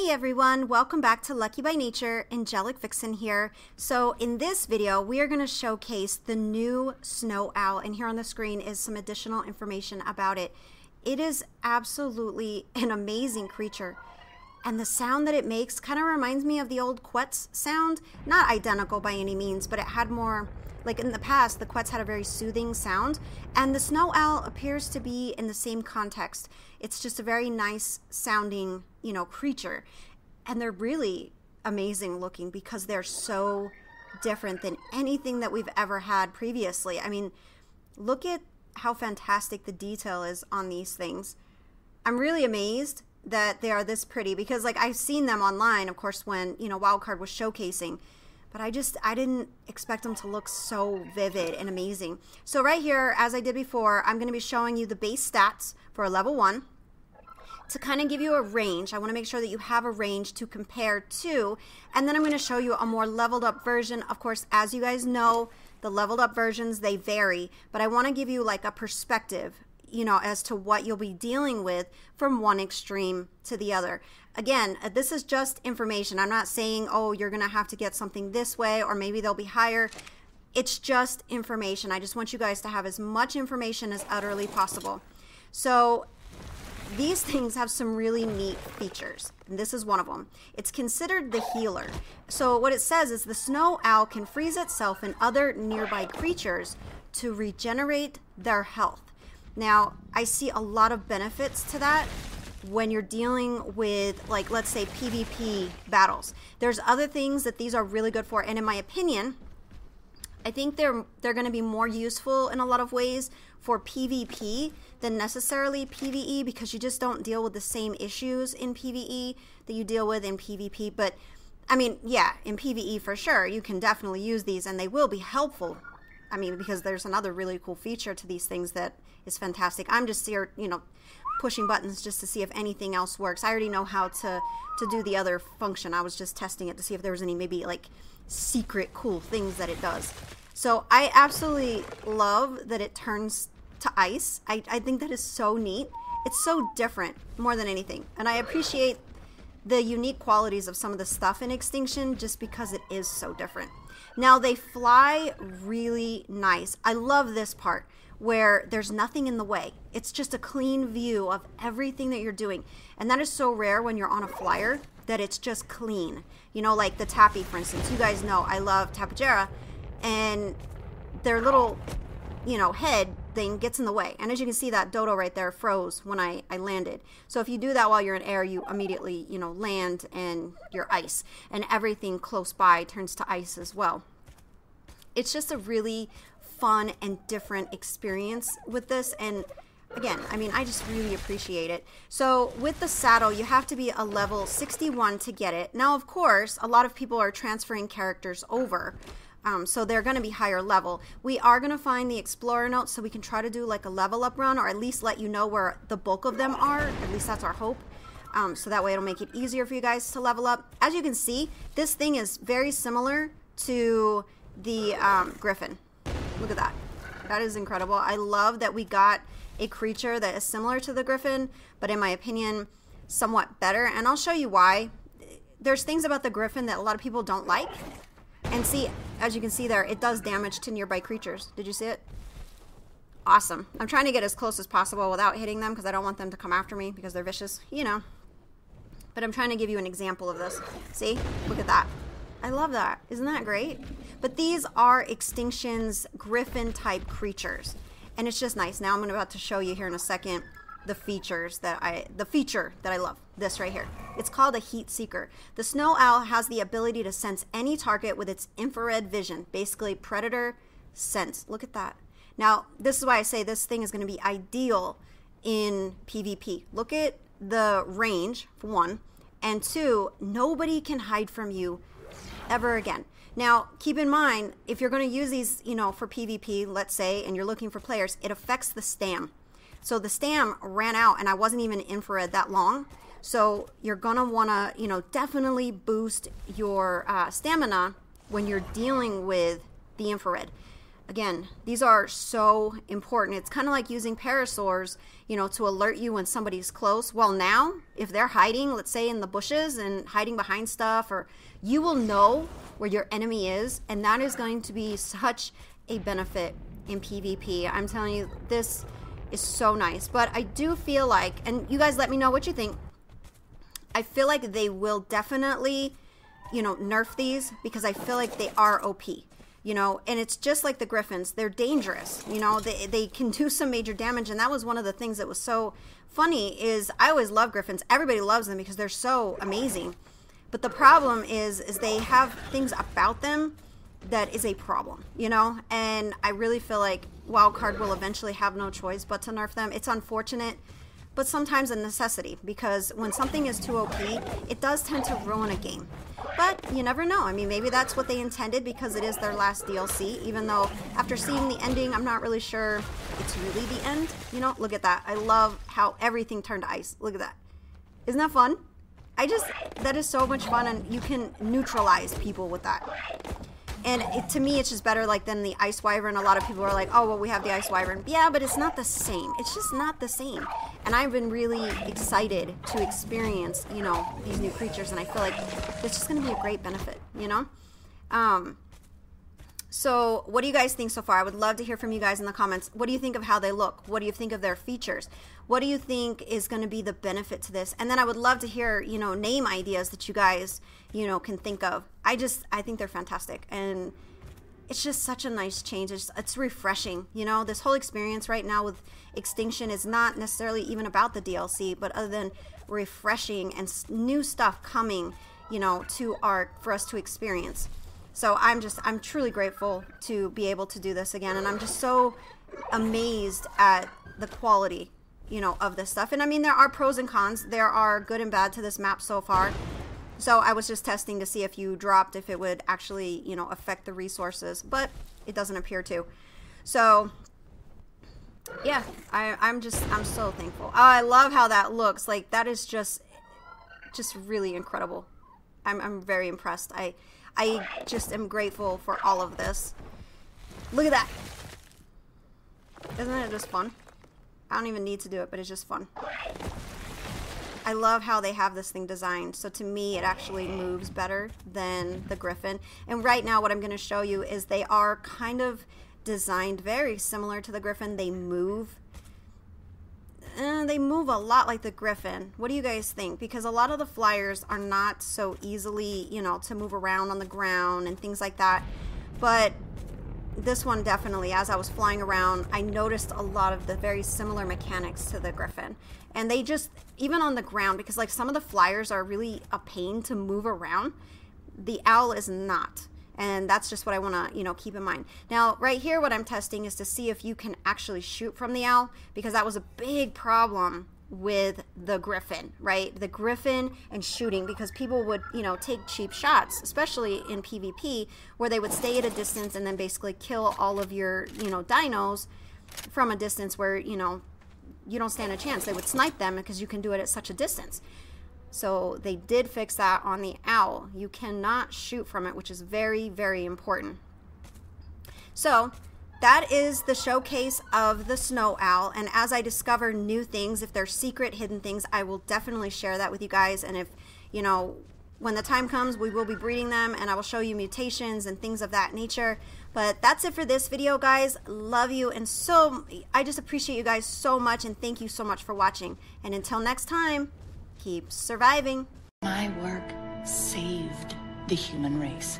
Hey everyone, welcome back to Lucky by Nature. Angelic Vixen here. So in this video, we are going to showcase the new snow owl, and here on the screen is some additional information about it. It is absolutely an amazing creature, and the sound that it makes kind of reminds me of the old Quetz sound. Not identical by any means, but it had more, like in the past, the Quetz had a very soothing sound, and the snow owl appears to be in the same context. It's just a very nice sounding, creature. And they're really amazing looking because they're so different than anything that we've ever had previously. I mean, look at how fantastic the detail is on these things. I'm really amazed that they are this pretty because I've seen them online, of course, when, Wildcard was showcasing. But I didn't expect them to look so vivid and amazing. So right here, as I did before, I'm going to be showing you the base stats for a level 1 to kind of give you a range. I want to make sure that you have a range to compare to. And then I'm going to show you a more leveled up version. Of course, as you guys know, the leveled up versions, they vary. But I want to give you like a perspective, as to what you'll be dealing with from one extreme to the other. Again, this is just information. I'm not saying, oh, you're going to have to get something this way or maybe they'll be higher. It's just information. I just want you guys to have as much information as utterly possible. So these things have some really neat features, and this is one of them. It's considered the healer. So what it says is the snow owl can freeze itself and other nearby creatures to regenerate their health. Now, I see a lot of benefits to that when you're dealing with, let's say, PvP battles. There's other things that these are really good for, and in my opinion, I think they're going to be more useful in a lot of ways for PvP than necessarily PvE, because you just don't deal with the same issues in PvE that you deal with in PvP. But, I mean, yeah, in PvE for sure, you can definitely use these, and they will be helpful. I mean, because there's another really cool feature to these things that is fantastic. I'm just here, pushing buttons just to see if anything else works. I already know how to do the other function. I was just testing it to see if there was any maybe secret cool things that it does. So I absolutely love that it turns to ice. I think that is so neat. It's so different more than anything. And I appreciate the unique qualities of some of the stuff in Extinction just because it is so different. Now they fly really nice. I love this part where there's nothing in the way. It's just a clean view of everything that you're doing. And that is so rare when you're on a flyer, that it's just clean. Like the Tappy, for instance. You guys know I love Tapejara, and their little, head thing gets in the way. And as you can see, that dodo right there froze when I landed. So if you do that while you're in air, you immediately, land and you're ice. And everything close by turns to ice as well. It's just a really fun and different experience with this. And again, I mean, I just really appreciate it. So with the saddle, you have to be a level 61 to get it. Now, of course, a lot of people are transferring characters over. So they're going to be higher level. We are going to find the Explorer notes so we can try to do like a level up run, or at least let you know where the bulk of them are. At least that's our hope. So that way it'll make it easier for you guys to level up. As you can see, this thing is very similar to the Griffin. Look at that. That is incredible. I love that we got a creature that is similar to the Griffin, but in my opinion, somewhat better. And I'll show you why. There's things about the Griffin that a lot of people don't like. And see, as you can see there, it does damage to nearby creatures. Did you see it? Awesome. I'm trying to get as close as possible without hitting them because I don't want them to come after me because they're vicious, But I'm trying to give you an example of this. See? Look at that. I love that. Isn't that great? But these are Extinction's Griffin type creatures. And it's just nice. Now I'm about to show you here in a second the feature that I love. This right here. It's called a heat seeker. The snow owl has the ability to sense any target with its infrared vision. Basically predator sense. Look at that. Now, this is why I say this thing is going to be ideal in PvP. Look at the range, for one. And two, nobody can hide from you ever again. Now, keep in mind, if you're going to use these, for PvP, let's say, and you're looking for players, it affects the stam. So the stam ran out, and I wasn't even infrared that long. So you're going to want to, definitely boost your stamina when you're dealing with the infrared. Again, these are so important. It's kind of like using parasaurs, you know, to alert you when somebody's close. Well, now, if they're hiding, let's say in the bushes and hiding behind stuff, or you will know where your enemy is, and that is going to be such a benefit in PvP. I'm telling you, this is so nice. But I do feel like, and you guys let me know what you think, I feel like they will definitely, you know, nerf these, because I feel like they are OP. You know, and it's just like the griffins. They're dangerous. You know, they can do some major damage. And that was one of the things that was so funny is I always love griffins. Everybody loves them because they're so amazing. But the problem is they have things about them that is a problem, you know? And I really feel like Wildcard will eventually have no choice but to nerf them. It's unfortunate, but sometimes a necessity, because when something is too OP, it does tend to ruin a game. But you never know. I mean, maybe that's what they intended because it is their last DLC, even though after seeing the ending, I'm not really sure it's really the end. You know, look at that. I love how everything turned to ice. Look at that. Isn't that fun? That is so much fun, and you can neutralize people with that. And to me, it's just better like than the Ice Wyvern. A lot of people are like, oh, well, we have the Ice Wyvern. Yeah, but it's not the same. It's just not the same. And I've been really excited to experience, you know, these new creatures. And I feel like it's just going to be a great benefit, you know? So what do you guys think so far? I would love to hear from you guys in the comments. What do you think of how they look? What do you think of their features? What do you think is going to be the benefit to this? And then I would love to hear, you know, name ideas that you guys, you know, can think of. I think they're fantastic. And it's just such a nice change. It's refreshing. You know, this whole experience right now with Extinction is not necessarily even about the DLC, but other than refreshing and new stuff coming, you know, to Ark for us to experience. So I'm truly grateful to be able to do this again. And I'm just so amazed at the quality, you know, of this stuff. And I mean, there are pros and cons. There are good and bad to this map so far. So I was just testing to see if you dropped, if it would actually, you know, affect the resources, but it doesn't appear to. So yeah, I'm so thankful. Oh, I love how that looks. Like, that is just really incredible. I'm very impressed. I just am grateful for all of this. Look at that. Isn't it just fun? I don't even need to do it, but it's just fun. I love how they have this thing designed. So to me, it actually moves better than the Griffin. And right now, what I'm going to show you is they are kind of designed very similar to the Griffin. They move a lot like the Griffin. What do you guys think? Because a lot of the flyers are not so easily, you know, to move around on the ground and things like that. But this one definitely, as I was flying around, I noticed a lot of the very similar mechanics to the Griffin. And they just, even on the ground, because like some of the flyers are really a pain to move around, the owl is not. And that's just what I want to, you know, keep in mind. Now, right here, what I'm testing is to see if you can actually shoot from the owl, because that was a big problem with the Griffin, right? The Griffin and shooting, because people would, you know, take cheap shots, especially in PvP, where they would stay at a distance and then basically kill all of your, you know, dinos from a distance where, you know, you don't stand a chance. They would snipe them because you can do it at such a distance. So they did fix that on the owl. You cannot shoot from it, which is very, very important. So that is the showcase of the snow owl. And as I discover new things, if they're secret, hidden things, I will definitely share that with you guys. And if, you know, when the time comes, we will be breeding them, and I will show you mutations and things of that nature. But that's it for this video, guys. Love you, and I just appreciate you guys so much, and thank you so much for watching. And until next time, keep surviving. My work saved the human race.